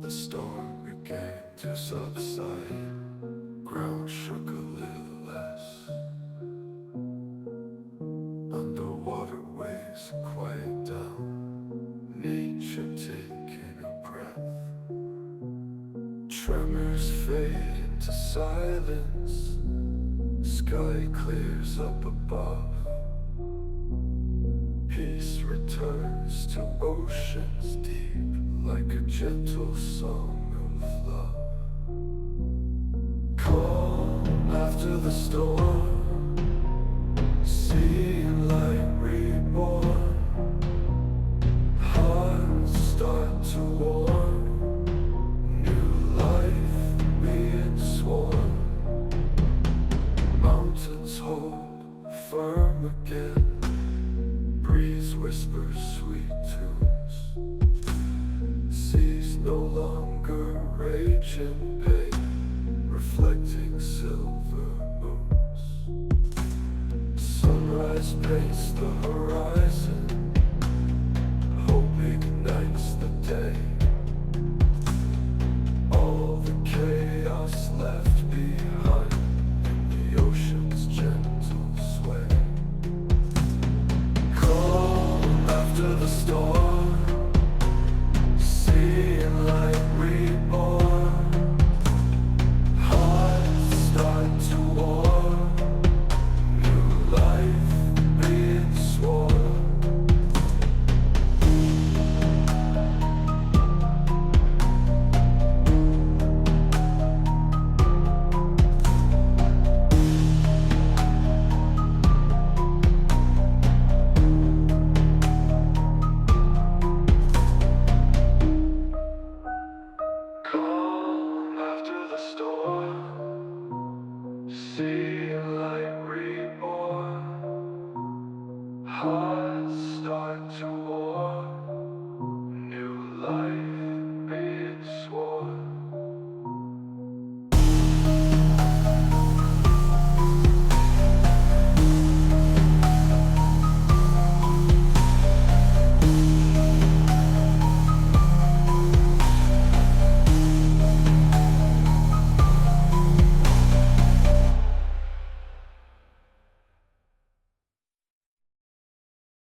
The storm began to subside. Ground shook a little less. Underwater waves quiet down. Nature taking a breath. Tremors fade into silence. Sky clears up above. Peace returns to oceans deep, like a gentle song of love. Calm after the storm, seeing light reborn. Hearts start to warm, new life being sworn. Mountains hold firm again. Breeze whispers sweet tunes. Seas no longer rage in pain, reflecting silver moons. Sunrise paints the horizon, hope ignites the day. All the chaos left behind in the ocean's gentle sway. After the storm, seeing light reborn. Hearts start to warm, new life being sworn. Calm after the storm, seeing light reborn. Hearts start to warm.